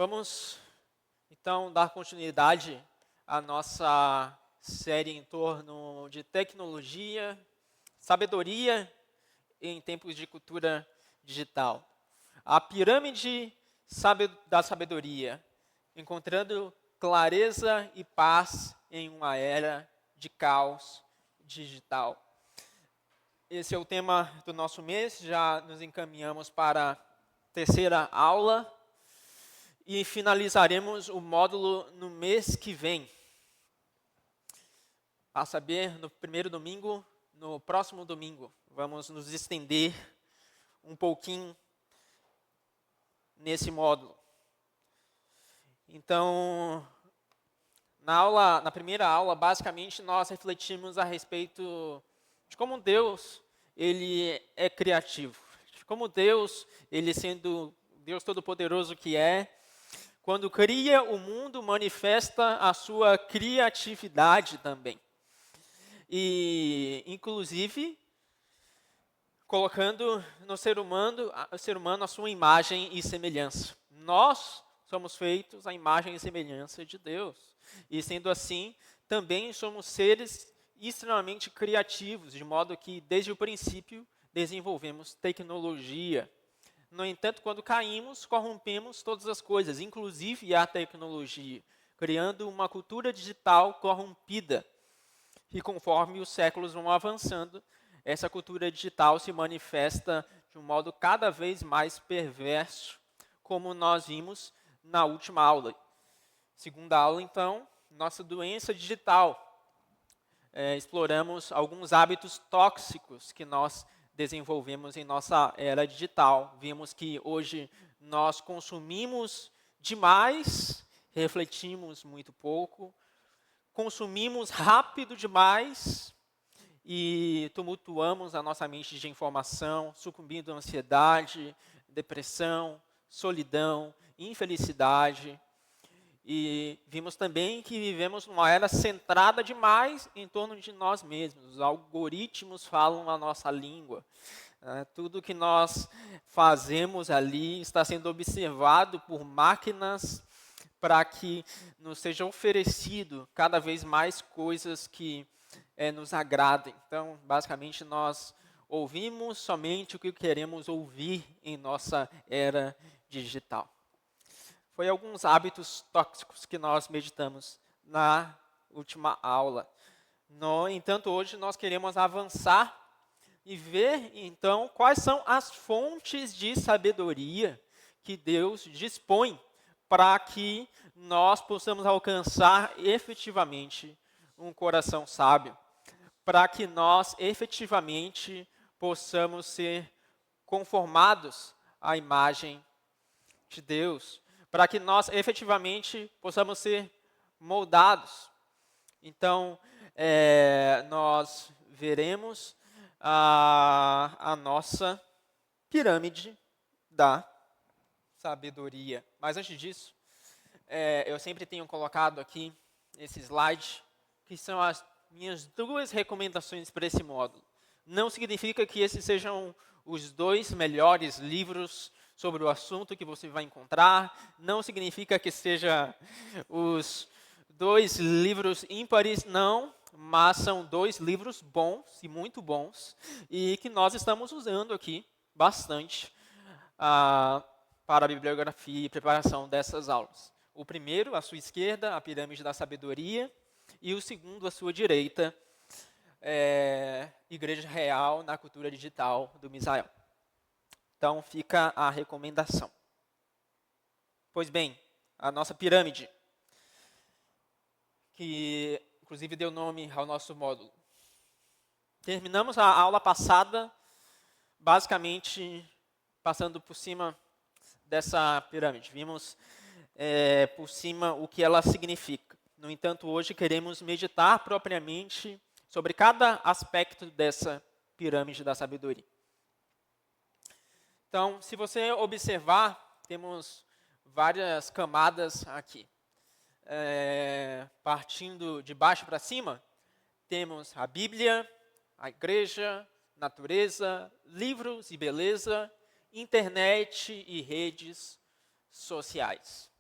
Vamos então dar continuidade à nossa série em torno de tecnologia, sabedoria em tempos de cultura digital. A pirâmide da sabedoria, encontrando clareza e paz em uma era de caos digital. Esse é o tema do nosso mês, já nos encaminhamos para a terceira aula e finalizaremos o módulo no mês que vem. A saber, no primeiro domingo, no próximo domingo, vamos nos estender um pouquinho nesse módulo. Então, na primeira aula, basicamente, nós refletimos a respeito de como Deus ele é criativo, de como Deus, ele sendo Deus Todo-Poderoso que é, quando cria o mundo, manifesta a sua criatividade também. E, inclusive, colocando no ser humano a sua imagem e semelhança. Nós somos feitos à imagem e semelhança de Deus. E, sendo assim, também somos seres extremamente criativos, de modo que, desde o princípio, desenvolvemos tecnologia. No entanto, quando caímos, corrompemos todas as coisas, inclusive a tecnologia, criando uma cultura digital corrompida. E conforme os séculos vão avançando, essa cultura digital se manifesta de um modo cada vez mais perverso, como nós vimos na última aula. Segunda aula, então, nossa doença digital. Exploramos alguns hábitos tóxicos que nós desenvolvemos em nossa era digital. Vimos que hoje nós consumimos demais, refletimos muito pouco, consumimos rápido demais e tumultuamos a nossa mente de informação, sucumbindo à ansiedade, depressão, solidão, infelicidade. E vimos também que vivemos numa era centrada demais em torno de nós mesmos. Os algoritmos falam a nossa língua. Tudo que nós fazemos ali está sendo observado por máquinas para que nos seja oferecido cada vez mais coisas que nos agradem. Então, basicamente, nós ouvimos somente o que queremos ouvir em nossa era digital. Foi alguns hábitos tóxicos que nós meditamos na última aula. No entanto, hoje nós queremos avançar e ver, então, quais são as fontes de sabedoria que Deus dispõe para que nós possamos alcançar efetivamente um coração sábio, para que nós efetivamente possamos ser conformados à imagem de Deus, para que nós efetivamente possamos ser moldados. Então, nós veremos a nossa pirâmide da sabedoria. Mas antes disso, eu sempre tenho colocado aqui esse slide, que são as minhas duas recomendações para esse módulo. Não significa que esses sejam os dois melhores livros sobre o assunto que você vai encontrar, não significa que seja os dois livros ímpares, não, mas são dois livros bons e muito bons, e que nós estamos usando aqui bastante para a bibliografia e preparação dessas aulas. O primeiro, à sua esquerda, a Pirâmide da Sabedoria, e o segundo, à sua direita, Igreja Real na Cultura Digital, do Misael. Então, fica a recomendação. Pois bem, a nossa pirâmide, que inclusive deu nome ao nosso módulo. Terminamos a aula passada, basicamente, passando por cima dessa pirâmide. Vimos por cima o que ela significa. No entanto, hoje queremos meditar propriamente sobre cada aspecto dessa pirâmide da sabedoria. Então, se você observar, temos várias camadas aqui. Partindo de baixo para cima, temos a Bíblia, a igreja, natureza, livros e beleza, internet e redes sociais.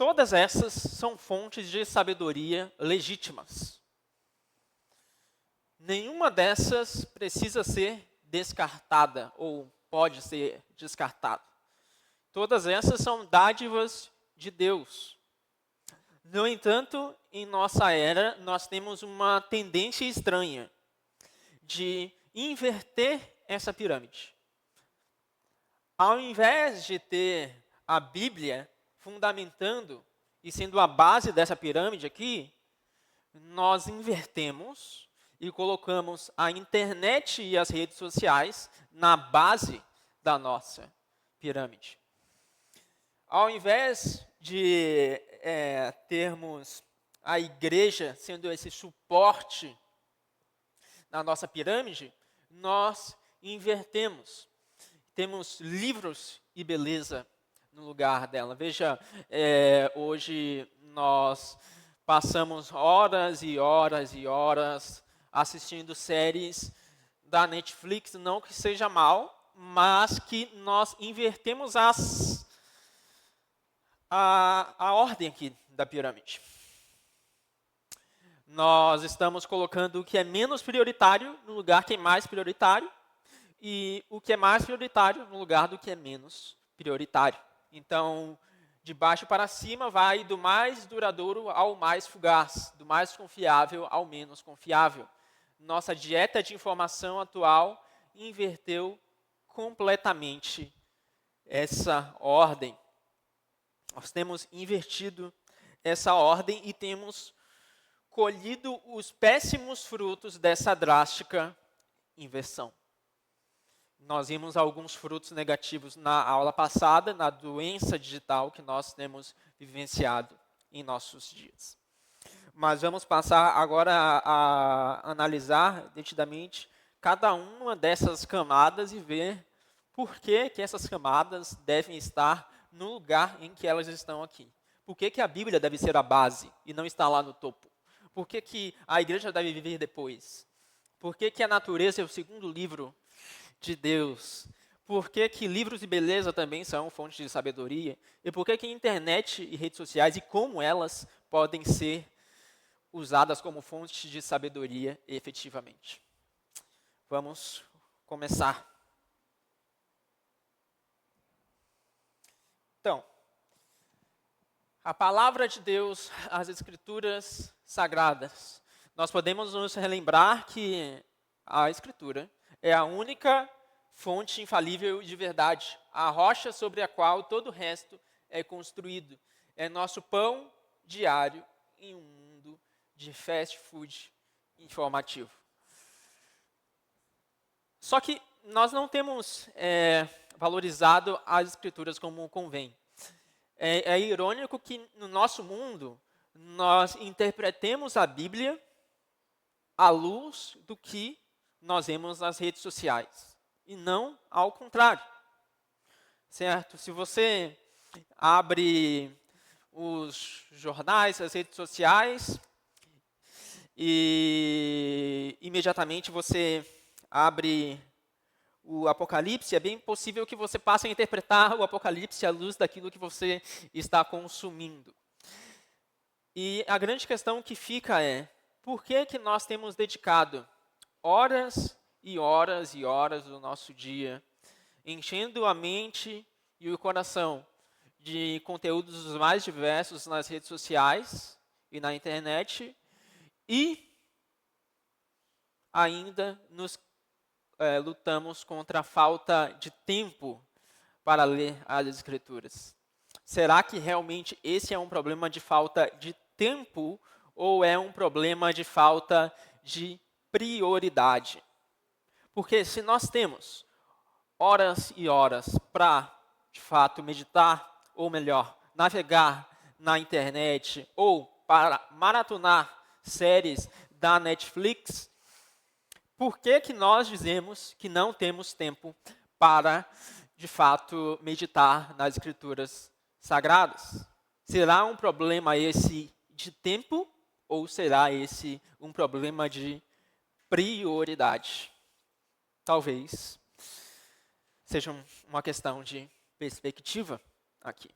todas essas são fontes de sabedoria legítimas. Nenhuma dessas precisa ser descartada ou pode ser descartada. Todas essas são dádivas de Deus. No entanto, em nossa era, nós temos uma tendência estranha de inverter essa pirâmide. Ao invés de ter a Bíblia fundamentando e sendo a base dessa pirâmide aqui, nós invertemos e colocamos a internet e as redes sociais na base da nossa pirâmide. Ao invés de termos a igreja sendo esse suporte na nossa pirâmide, nós invertemos. Temos livros e beleza no lugar dela. Veja, hoje nós passamos horas e horas e horas assistindo séries da Netflix, não que seja mal, mas que nós invertemos a ordem aqui da pirâmide. Nós estamos colocando o que é menos prioritário no lugar que é mais prioritário e o que é mais prioritário no lugar do que é menos prioritário. Então, de baixo para cima vai do mais duradouro ao mais fugaz, do mais confiável ao menos confiável. Nossa dieta de informação atual inverteu completamente essa ordem. Nós temos invertido essa ordem e temos colhido os péssimos frutos dessa drástica inversão. Nós vimos alguns frutos negativos na aula passada, na doença digital que nós temos vivenciado em nossos dias. Mas vamos passar agora a analisar detidamente cada uma dessas camadas e ver por que essas camadas devem estar no lugar em que elas estão aqui. Por que a Bíblia deve ser a base e não está lá no topo? Por que a igreja deve viver depois? Por que a natureza é o segundo livro de Deus? Por que livros de beleza também são fontes de sabedoria? E por que a internet e redes sociais e como elas podem ser usadas como fontes de sabedoria efetivamente? Vamos começar. Então, a palavra de Deus, as escrituras sagradas. Nós podemos nos relembrar que a escritura é a única fonte infalível de verdade, a rocha sobre a qual todo o resto é construído. É nosso pão diário em um mundo de fast food informativo. Só que nós não temos valorizado as escrituras como convém. É irônico que no nosso mundo nós interpretemos a Bíblia à luz do que nós vemos nas redes sociais e não ao contrário. Certo? Se você abre os jornais, as redes sociais e imediatamente você abre o Apocalipse, é bem possível que você passe a interpretar o Apocalipse à luz daquilo que você está consumindo. E a grande questão que fica é, por que nós temos dedicado horas e horas e horas do nosso dia, enchendo a mente e o coração de conteúdos os mais diversos nas redes sociais e na internet, e ainda nos lutamos contra a falta de tempo para ler as Escrituras? Será que realmente esse é um problema de falta de tempo ou é um problema de falta de prioridade? Porque se nós temos horas e horas para, de fato, meditar, ou melhor, navegar na internet, ou para maratonar séries da Netflix, por que nós dizemos que não temos tempo para, de fato, meditar nas Escrituras sagradas? Será um problema esse de tempo ou será esse um problema de prioridade? Talvez seja uma questão de perspectiva aqui.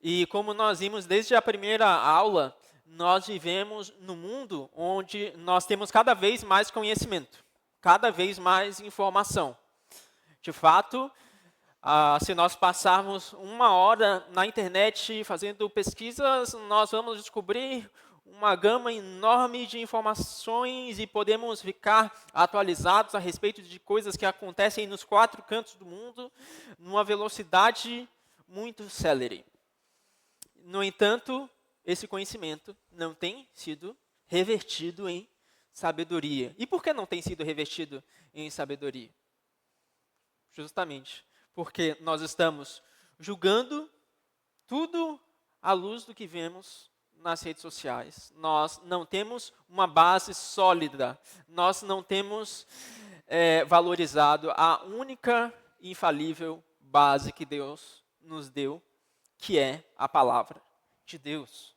E como nós vimos desde a primeira aula, nós vivemos num mundo onde nós temos cada vez mais conhecimento, cada vez mais informação. De fato, se nós passarmos 1 hora na internet fazendo pesquisas, nós vamos descobrir uma gama enorme de informações e podemos ficar atualizados a respeito de coisas que acontecem nos 4 cantos do mundo, numa velocidade muito célere. No entanto, esse conhecimento não tem sido revertido em sabedoria. E por que não tem sido revertido em sabedoria? Justamente porque nós estamos julgando tudo à luz do que vemos nas redes sociais. Nós não temos uma base sólida, nós não temos valorizado a única e infalível base que Deus nos deu, que é a palavra de Deus.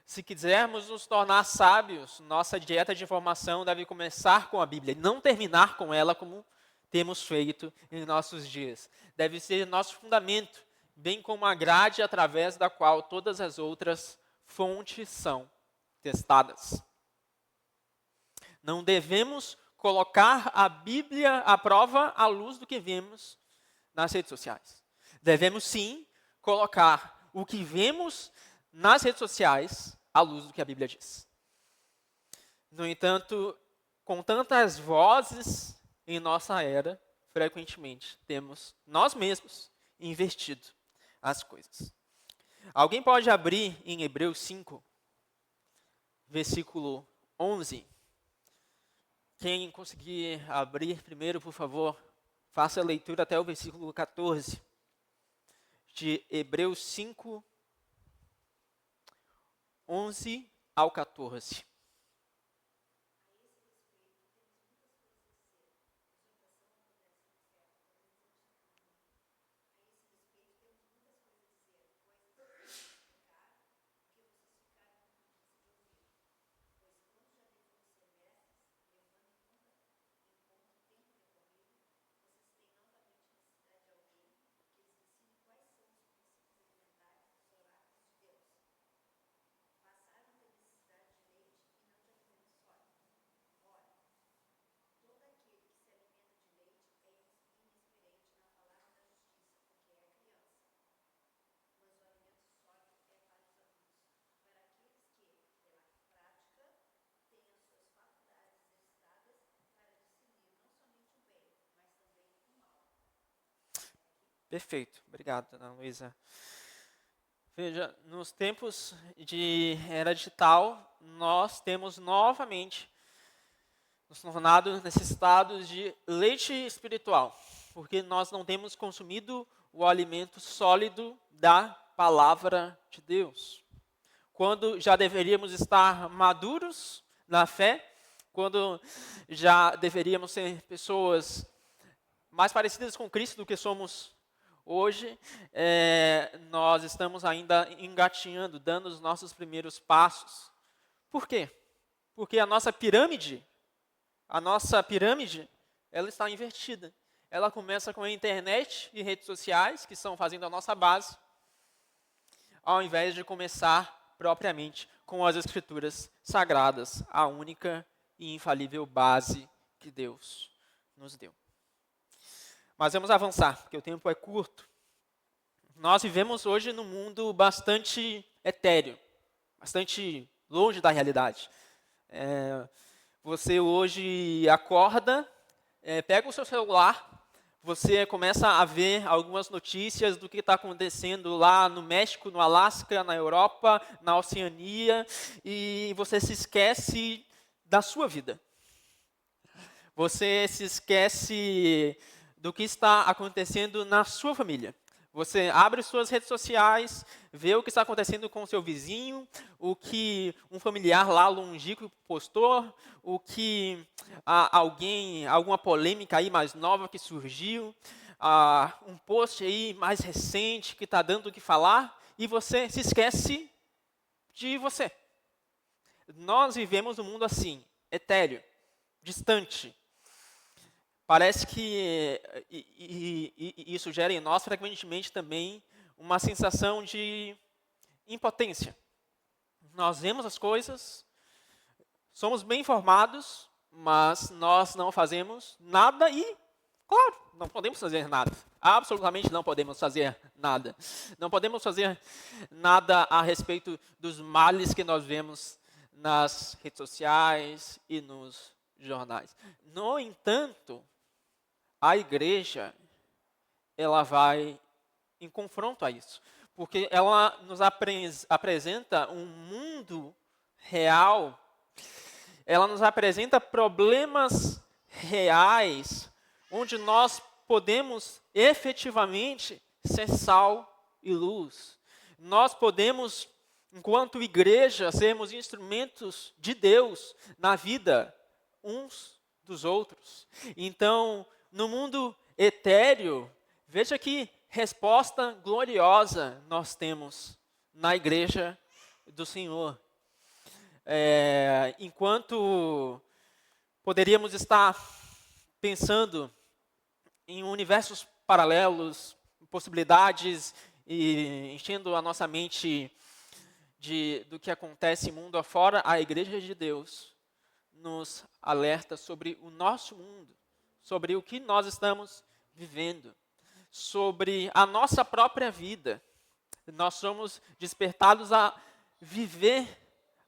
Se quisermos nos tornar sábios, nossa dieta de informação deve começar com a Bíblia e não terminar com ela como temos feito em nossos dias. Deve ser nosso fundamento, bem como a grade através da qual todas as outras fontes são testadas. Não devemos colocar a Bíblia à prova à luz do que vemos nas redes sociais. Devemos sim colocar o que vemos nas redes sociais à luz do que a Bíblia diz. No entanto, com tantas vozes em nossa era, frequentemente temos nós mesmos invertido as coisas. Alguém pode abrir em Hebreus 5, versículo 11. Quem conseguir abrir primeiro, por favor, faça a leitura até o versículo 14. De Hebreus 5, 11 ao 14. Perfeito, obrigado, Ana Luísa. Veja, nos tempos de era digital, nós temos novamente nos tornado necessitados de leite espiritual, porque nós não temos consumido o alimento sólido da palavra de Deus. Quando já deveríamos estar maduros na fé, quando já deveríamos ser pessoas mais parecidas com Cristo do que somos hoje, nós estamos ainda engatinhando, dando os nossos primeiros passos. Por quê? Porque a nossa pirâmide, ela está invertida. Ela começa com a internet e redes sociais, que estão fazendo a nossa base, ao invés de começar propriamente com as Escrituras Sagradas, a única e infalível base que Deus nos deu. Mas vamos avançar, porque o tempo é curto. Nós vivemos hoje num mundo bastante etéreo, bastante longe da realidade. Você hoje acorda, pega o seu celular, você começa a ver algumas notícias do que está acontecendo lá no México, no Alasca, na Europa, na Oceania, e você se esquece da sua vida. Você se esquece do que está acontecendo na sua família. Você abre suas redes sociais, vê o que está acontecendo com o seu vizinho, o que um familiar lá longínquo postou, o que alguma polêmica aí mais nova que surgiu, um post aí mais recente que está dando o que falar, e você se esquece de você. Nós vivemos um mundo assim, etéreo, distante. Parece que isso gera em nós, frequentemente, também uma sensação de impotência. Nós vemos as coisas, somos bem informados, mas nós não fazemos nada e, claro, não podemos fazer nada. Absolutamente não podemos fazer nada. Não podemos fazer nada a respeito dos males que nós vemos nas redes sociais e nos jornais. No entanto, a igreja, ela vai em confronto a isso, porque ela nos apresenta um mundo real, ela nos apresenta problemas reais, onde nós podemos efetivamente ser sal e luz. Nós podemos, enquanto igreja, sermos instrumentos de Deus na vida uns dos outros. Então, no mundo etéreo, veja que resposta gloriosa nós temos na igreja do Senhor. Enquanto poderíamos estar pensando em universos paralelos, possibilidades, e enchendo a nossa mente do que acontece mundo afora, a igreja de Deus nos alerta sobre o nosso mundo, sobre o que nós estamos vivendo, sobre a nossa própria vida. Nós somos despertados a viver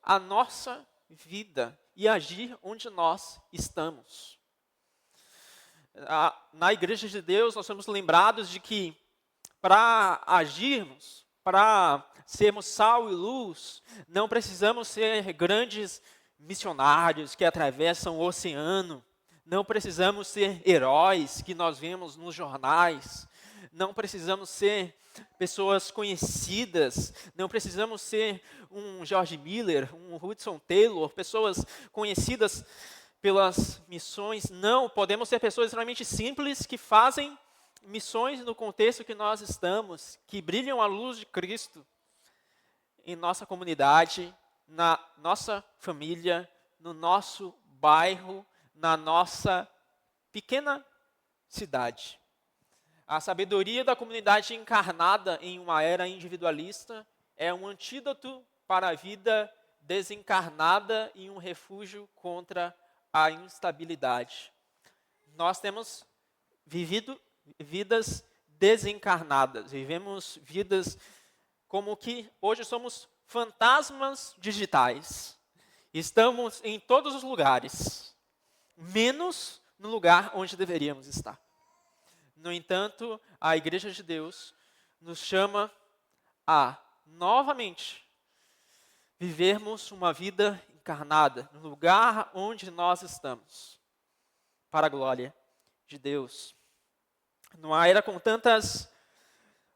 a nossa vida e agir onde nós estamos. Na igreja de Deus, nós somos lembrados de que para agirmos, para sermos sal e luz, não precisamos ser grandes missionários que atravessam o oceano, não precisamos ser heróis que nós vemos nos jornais, não precisamos ser pessoas conhecidas, não precisamos ser um George Miller, um Hudson Taylor, pessoas conhecidas pelas missões. Não, podemos ser pessoas extremamente simples que fazem missões no contexto que nós estamos, que brilham a luz de Cristo em nossa comunidade, na nossa família, no nosso bairro, na nossa pequena cidade. A sabedoria da comunidade encarnada em uma era individualista é um antídoto para a vida desencarnada e um refúgio contra a instabilidade. Nós temos vivido vidas desencarnadas, vivemos vidas como que hoje somos fantasmas digitais. Estamos em todos os lugares, menos no lugar onde deveríamos estar. No entanto, a Igreja de Deus nos chama a, novamente, vivermos uma vida encarnada no lugar onde nós estamos, para a glória de Deus. Numa era com tantas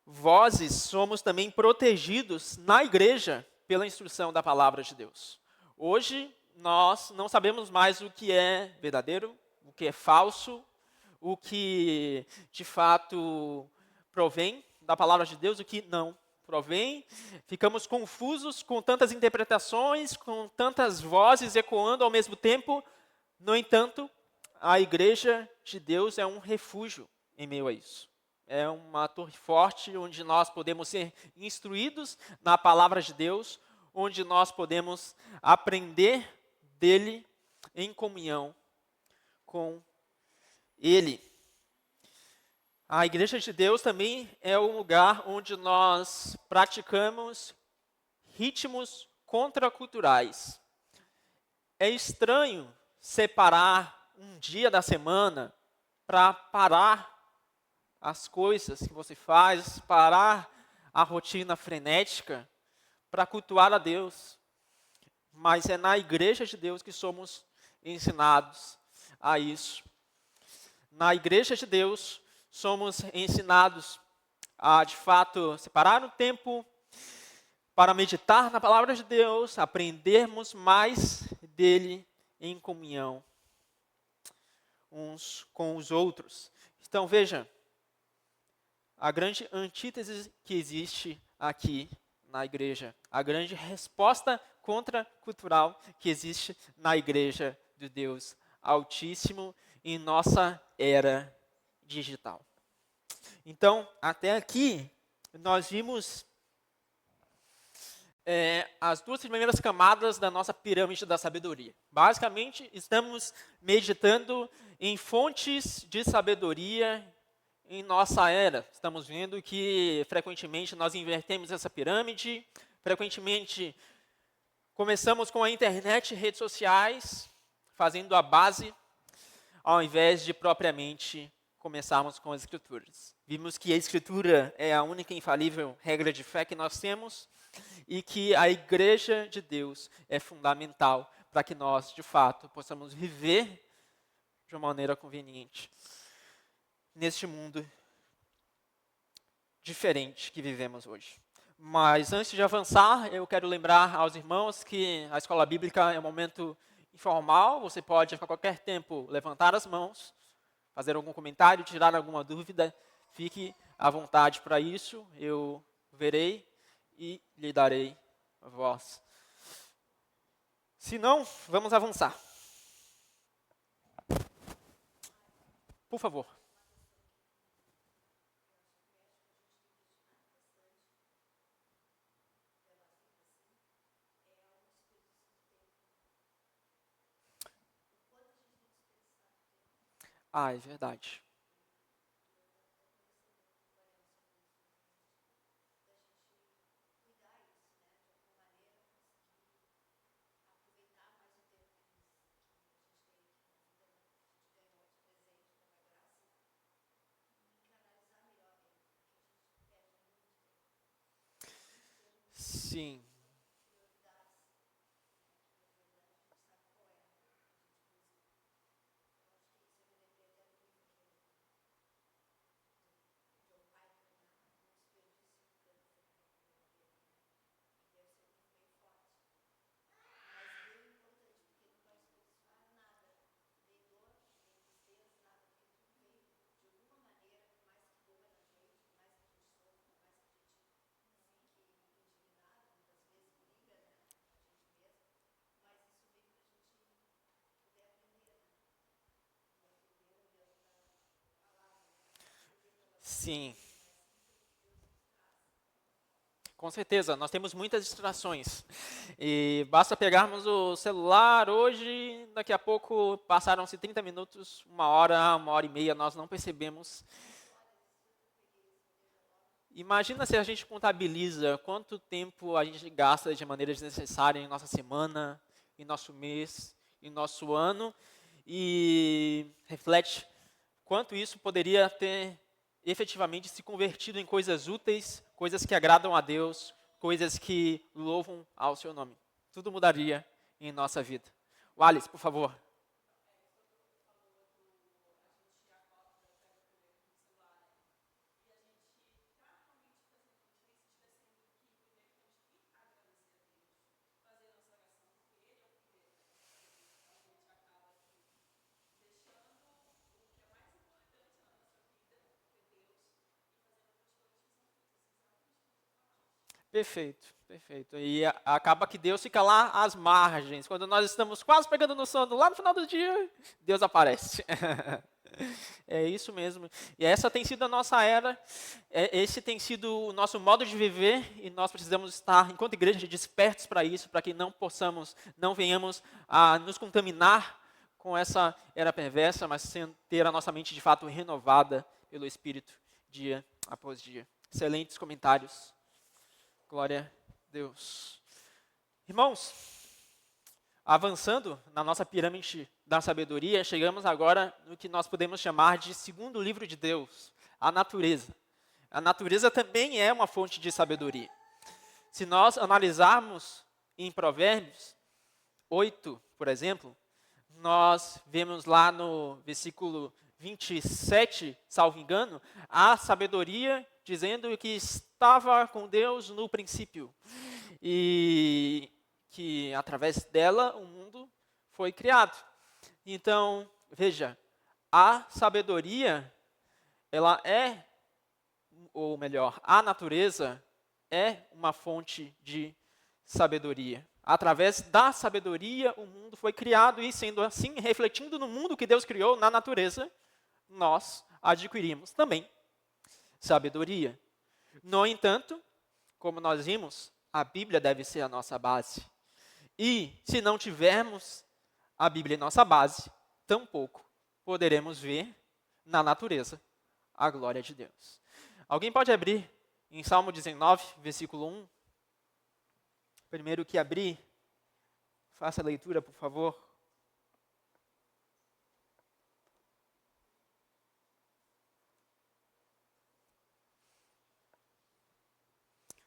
vozes, somos também protegidos na igreja pela instrução da palavra de Deus. Hoje, nós não sabemos mais o que é verdadeiro, o que é falso, o que de fato provém da palavra de Deus, o que não provém. Ficamos confusos com tantas interpretações, com tantas vozes ecoando ao mesmo tempo. No entanto, a igreja de Deus é um refúgio em meio a isso. É uma torre forte onde nós podemos ser instruídos na palavra de Deus, onde nós podemos aprender dele em comunhão com ele. A igreja de Deus também é o lugar onde nós praticamos ritmos contraculturais. É estranho separar um dia da semana para parar as coisas que você faz, parar a rotina frenética para cultuar a Deus. Mas é na igreja de Deus que somos ensinados a isso. Na igreja de Deus, somos ensinados a, de fato, separar um tempo para meditar na palavra de Deus, aprendermos mais dele em comunhão uns com os outros. Então, veja, a grande antítese que existe aqui na igreja, a grande resposta contracultural que existe na igreja de Deus Altíssimo em nossa era digital. Então, até aqui, nós vimos as duas primeiras camadas da nossa pirâmide da sabedoria. Basicamente, estamos meditando em fontes de sabedoria em nossa era. Estamos vendo que, frequentemente, nós invertemos essa pirâmide. Frequentemente, começamos com a internet e redes sociais, fazendo a base, ao invés de propriamente começarmos com as Escrituras. Vimos que a Escritura é a única infalível regra de fé que nós temos e que a Igreja de Deus é fundamental para que nós, de fato, possamos viver de uma maneira conveniente neste mundo diferente que vivemos hoje. Mas antes de avançar, eu quero lembrar aos irmãos que a escola bíblica é um momento informal. Você pode, a qualquer tempo, levantar as mãos, fazer algum comentário, tirar alguma dúvida. Fique à vontade para isso. Eu verei e lhe darei a voz. Se não, vamos avançar. Por favor. Ah, é verdade. Sim. Sim. Com certeza, nós temos muitas distrações. E basta pegarmos o celular hoje, daqui a pouco passaram-se 30 minutos, 1 hora e meia, nós não percebemos. Imagina se a gente contabiliza quanto tempo a gente gasta de maneira desnecessária em nossa semana, em nosso mês, em nosso ano, e reflete quanto isso poderia ter efetivamente se convertido em coisas úteis, coisas que agradam a Deus, coisas que louvam ao seu nome. Tudo mudaria em nossa vida. Wallace, por favor. Perfeito, perfeito. E acaba que Deus fica lá às margens. Quando nós estamos quase pegando no sono, lá no final do dia, Deus aparece. É isso mesmo. E essa tem sido a nossa era, esse tem sido o nosso modo de viver, e nós precisamos estar, enquanto igreja, despertos para isso, para que não venhamos a nos contaminar com essa era perversa, mas ter a nossa mente de fato renovada pelo Espírito dia após dia. Excelentes comentários. Glória a Deus. Irmãos, avançando na nossa pirâmide da sabedoria, chegamos agora no que nós podemos chamar de segundo livro de Deus, a natureza. A natureza também é uma fonte de sabedoria. Se nós analisarmos em Provérbios 8, por exemplo, nós vemos lá no versículo 27, salvo engano, a sabedoria dizendo que estava com Deus no princípio e que através dela o mundo foi criado. Então, veja, a sabedoria, ela é, ou melhor, a natureza é uma fonte de sabedoria. Através da sabedoria o mundo foi criado e, sendo assim, refletindo no mundo que Deus criou, na natureza, nós adquirimos também sabedoria. No entanto, como nós vimos, a Bíblia deve ser a nossa base. E se não tivermos a Bíblia em nossa base, tampouco poderemos ver na natureza a glória de Deus. Alguém pode abrir em Salmo 19, versículo 1? Primeiro que abrir, faça a leitura, por favor.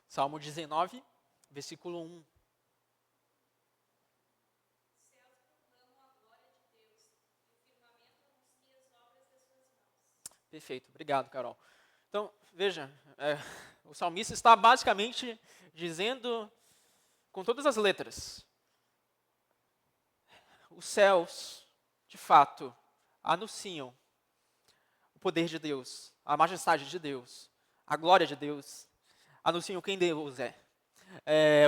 Salmo 19, versículo 1. Perfeito, obrigado, Carol. Então, veja, o salmista está basicamente dizendo, com todas as letras, os céus, de fato, anunciam o poder de Deus, a majestade de Deus, a glória de Deus, anunciam quem Deus é.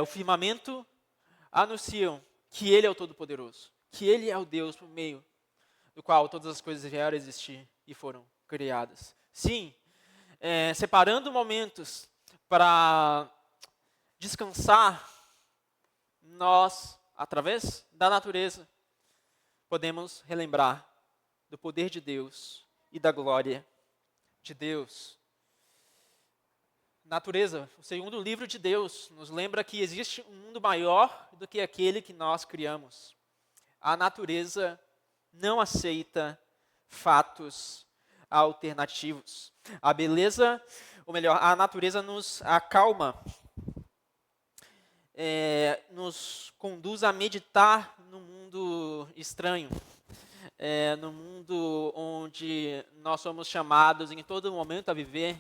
O firmamento anunciam que Ele é o Todo-Poderoso, que Ele é o Deus por meio do qual todas as coisas vieram a existir e foram criadas. Sim, separando momentos para descansar, nós, através da natureza, podemos relembrar do poder de Deus e da glória de Deus. Natureza, o segundo livro de Deus, nos lembra que existe um mundo maior do que aquele que nós criamos. A natureza não aceita fatos alternativos. A beleza, ou melhor, a natureza nos acalma, nos conduz a meditar no mundo estranho, no mundo onde nós somos chamados em todo momento a viver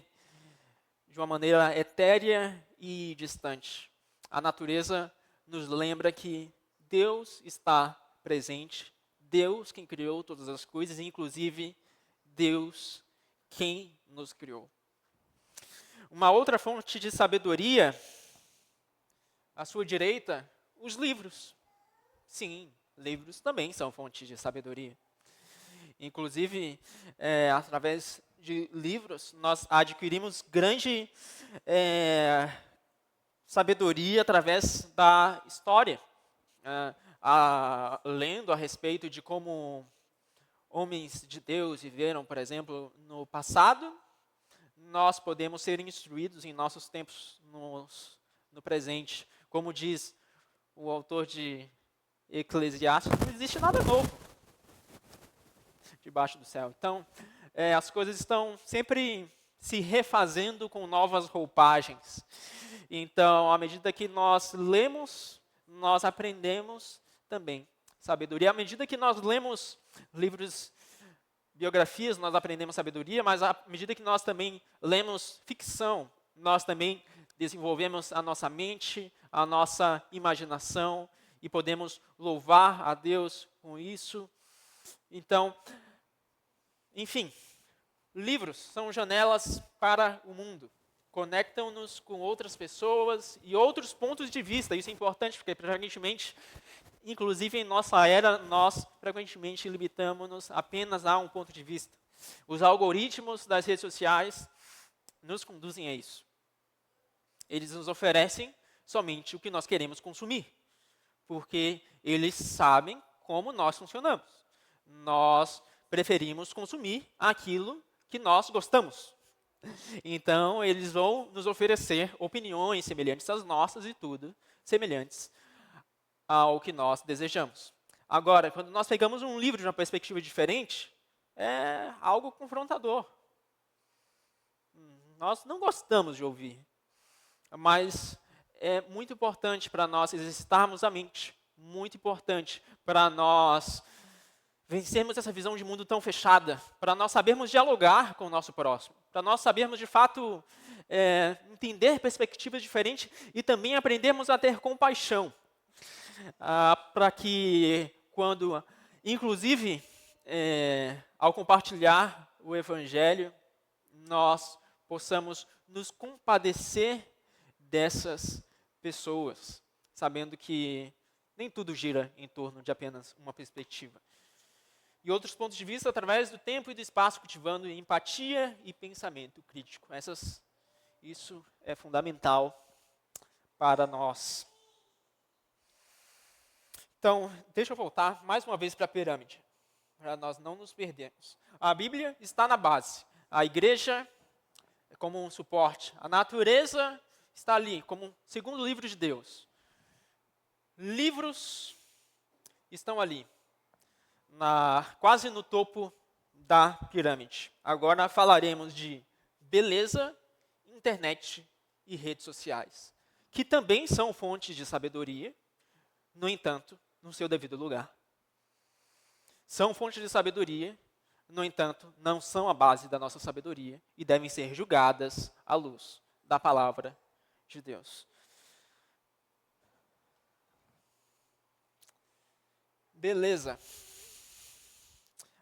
de uma maneira etérea e distante. A natureza nos lembra que Deus está presente, Deus quem criou todas as coisas, inclusive Deus quem nos criou. Uma outra fonte de sabedoria, à sua direita, os livros. Sim, livros também são fontes de sabedoria. Inclusive, através de livros, nós adquirimos grande sabedoria através da história. Lendo a respeito de como homens de Deus viveram, por exemplo, no passado, nós podemos ser instruídos em nossos tempos no presente. Como diz o autor de Eclesiastes, não existe nada novo debaixo do céu. Então, as coisas estão sempre se refazendo com novas roupagens. Então, à medida que nós lemos, nós aprendemos também sabedoria. À medida que nós lemos livros, biografias, nós aprendemos sabedoria, mas à medida que nós também lemos ficção, nós também desenvolvemos a nossa mente, a nossa imaginação e podemos louvar a Deus com isso. Então, enfim, livros são janelas para o mundo. Conectam-nos com outras pessoas e outros pontos de vista. Isso é importante porque, frequentemente, inclusive em nossa era, nós frequentemente limitamos-nos apenas a um ponto de vista. Os algoritmos das redes sociais nos conduzem a isso. Eles nos oferecem somente o que nós queremos consumir, porque eles sabem como nós funcionamos. Nós preferimos consumir aquilo que nós gostamos. Então, eles vão nos oferecer opiniões semelhantes às nossas e tudo semelhantes ao que nós desejamos. Agora, quando nós pegamos um livro de uma perspectiva diferente, é algo confrontador. Nós não gostamos de ouvir, mas é muito importante para nós exercitarmos a mente, muito importante para nós vencermos essa visão de mundo tão fechada, para nós sabermos dialogar com o nosso próximo, para nós sabermos, de fato, entender perspectivas diferentes e também aprendermos a ter compaixão, para que, quando, inclusive, ao compartilhar o Evangelho, nós possamos nos compadecer dessas pessoas, sabendo que nem tudo gira em torno de apenas uma perspectiva. E outros pontos de vista através do tempo e do espaço, cultivando empatia e pensamento crítico. Essas Isso é fundamental para nós. Então, deixa eu voltar mais uma vez para a pirâmide, para nós não nos perdermos. A Bíblia está na base, a igreja é como um suporte, a natureza está ali como um segundo livro de Deus. Livros estão ali, quase no topo da pirâmide. Agora falaremos de beleza, internet e redes sociais, que também são fontes de sabedoria, no entanto, no seu devido lugar. São fontes de sabedoria, no entanto, não são a base da nossa sabedoria e devem ser julgadas à luz da palavra de Deus. Beleza.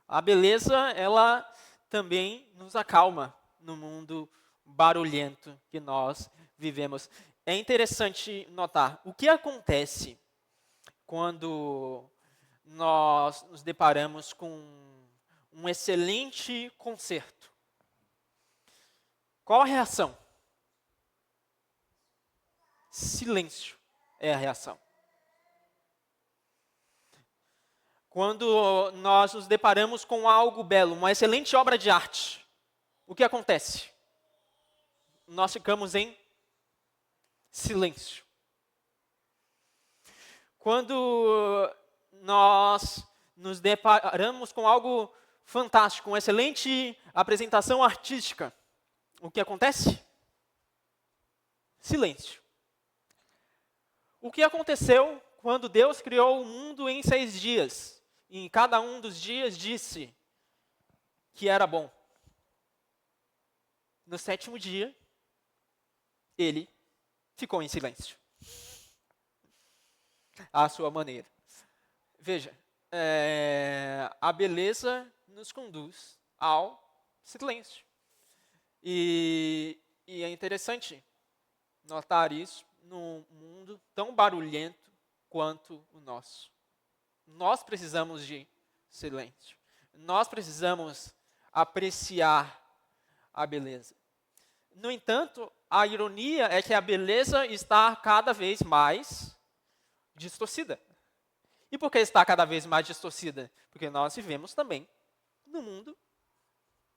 A beleza, ela também nos acalma no mundo barulhento que nós vivemos. É interessante notar o que acontece quando nós nos deparamos com um excelente concerto. Qual a reação? Silêncio é a reação. Quando nós nos deparamos com algo belo, uma excelente obra de arte, o que acontece? Nós ficamos em silêncio. Quando nós nos deparamos com algo fantástico, uma excelente apresentação artística, o que acontece? Silêncio. O que aconteceu quando Deus criou o mundo em 6 dias? E em cada um dos dias disse que era bom. No 7º dia, ele ficou em silêncio. À sua maneira. Veja, a beleza nos conduz ao silêncio. E é interessante notar isso num mundo tão barulhento quanto o nosso. Nós precisamos de silêncio. Nós precisamos apreciar a beleza. No entanto, a ironia é que a beleza está cada vez mais distorcida. E por que está cada vez mais distorcida? Porque nós vivemos também num mundo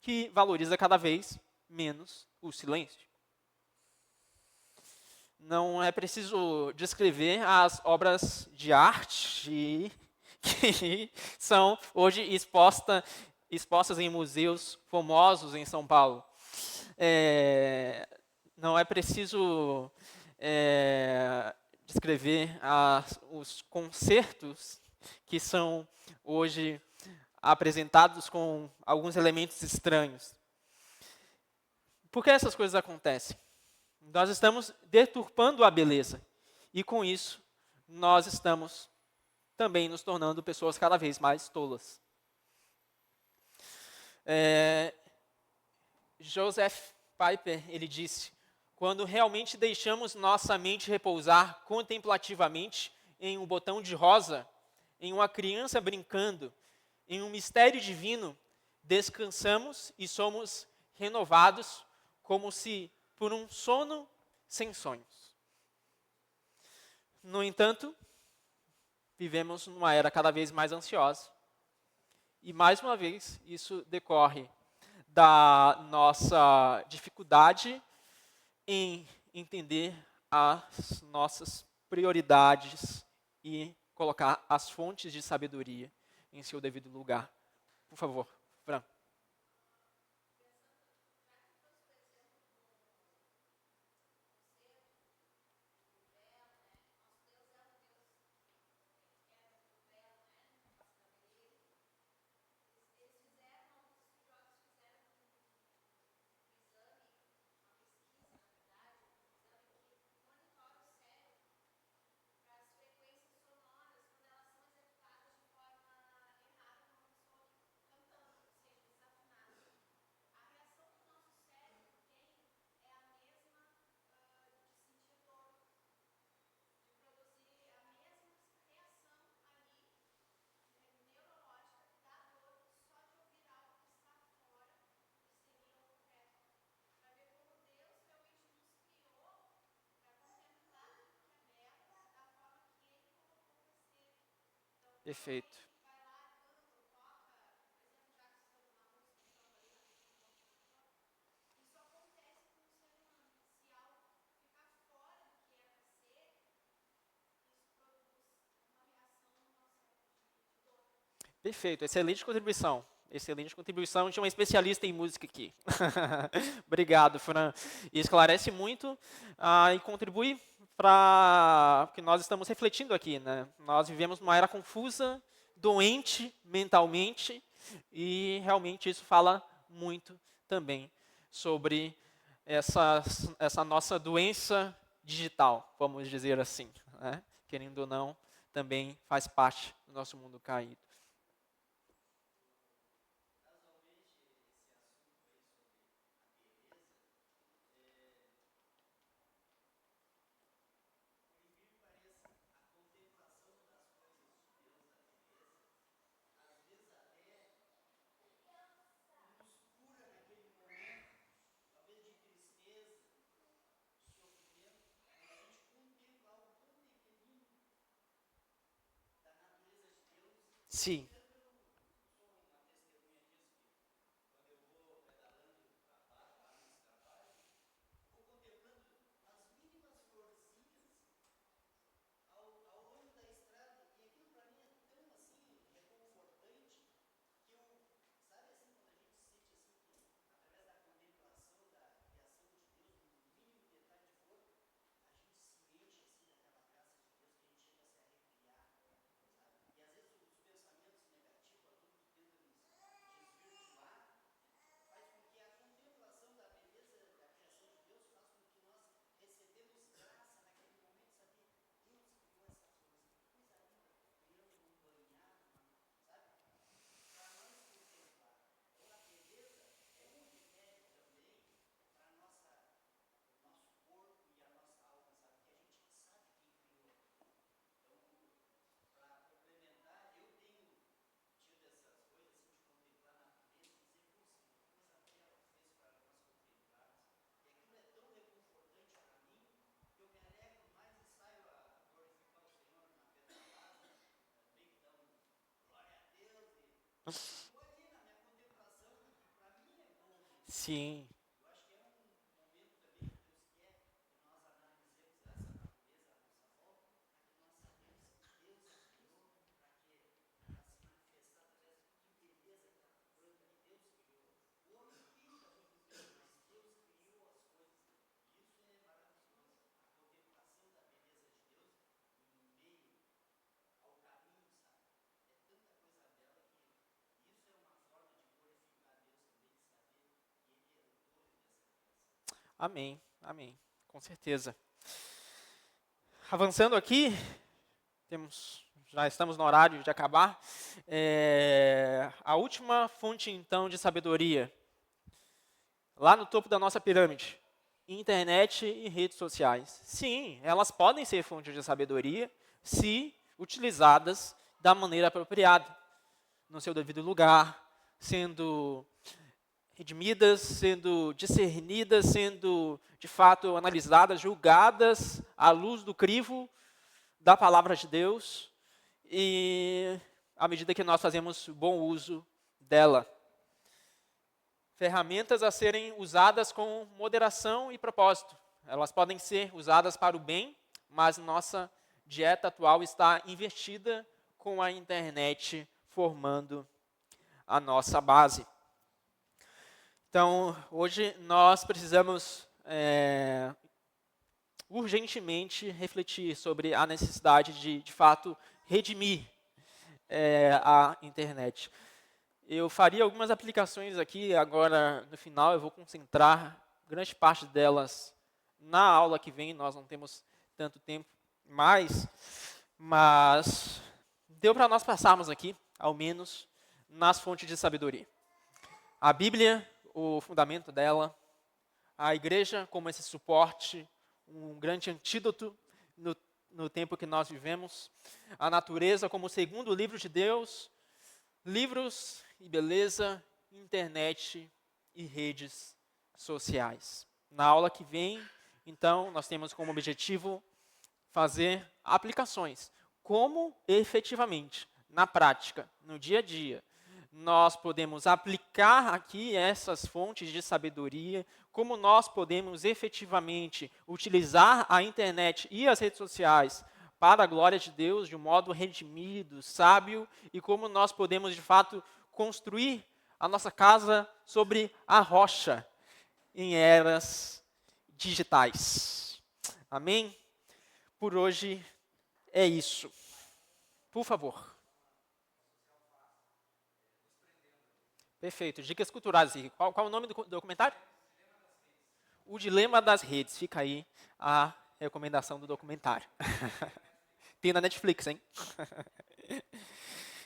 que valoriza cada vez menos o silêncio. Não é preciso descrever as obras de arte que são hoje expostas em museus famosos em São Paulo. Não é preciso descrever os concertos que são hoje apresentados com alguns elementos estranhos. Por que essas coisas acontecem? Nós estamos deturpando a beleza. E com isso, nós estamos também nos tornando pessoas cada vez mais tolas. Joseph Piper, ele disse: quando realmente deixamos nossa mente repousar contemplativamente em um botão de rosa, em uma criança brincando, em um mistério divino, descansamos e somos renovados como se por um sono sem sonhos. No entanto, vivemos numa era cada vez mais ansiosa. E, mais uma vez, isso decorre da nossa dificuldade em entender as nossas prioridades e colocar as fontes de sabedoria em seu devido lugar. Por favor, Fran. Perfeito. Perfeito, excelente contribuição. Excelente contribuição de um especialista em música aqui. Obrigado, Fran. Esclarece muito e contribui para o que nós estamos refletindo aqui, né? Nós vivemos numa era confusa, doente mentalmente, e realmente isso fala muito também sobre essa nossa doença digital, vamos dizer assim, né? Querendo ou não, também faz parte do nosso mundo caído. Sim. Sim. Amém, amém, com certeza. Avançando aqui, já estamos no horário de acabar. A última fonte, então, de sabedoria, lá no topo da nossa pirâmide, internet e redes sociais. Sim, elas podem ser fonte de sabedoria se utilizadas da maneira apropriada, no seu devido lugar, sendo redimidas, sendo discernidas, sendo, de fato, analisadas, julgadas à luz do crivo da palavra de Deus e à medida que nós fazemos bom uso dela. Ferramentas a serem usadas com moderação e propósito. Elas podem ser usadas para o bem, mas nossa dieta atual está investida com a internet formando a nossa base. Então, hoje nós precisamos urgentemente refletir sobre a necessidade de fato, redimir a internet. Eu faria algumas aplicações aqui, agora no final eu vou concentrar grande parte delas na aula que vem, nós não temos tanto tempo mais, mas deu para nós passarmos aqui, ao menos, nas fontes de sabedoria. A Bíblia, o fundamento dela, a igreja como esse suporte, um grande antídoto no tempo que nós vivemos, a natureza como o segundo livro de Deus, livros e beleza, internet e redes sociais. Na aula que vem, então, nós temos como objetivo fazer aplicações. Como efetivamente na prática, no dia a dia, nós podemos aplicar aqui essas fontes de sabedoria, como nós podemos efetivamente utilizar a internet e as redes sociais para a glória de Deus de um modo redimido, sábio, e como nós podemos, de fato, construir a nossa casa sobre a rocha em eras digitais. Amém? Por hoje é isso. Por favor. Perfeito. Dicas culturais. Qual é o nome do documentário? O Dilema das Redes. Fica aí a recomendação do documentário. Tem na Netflix, hein?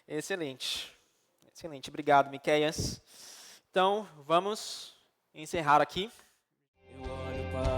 Excelente. Excelente. Obrigado, Miqueias. Então, vamos encerrar aqui. Eu olho para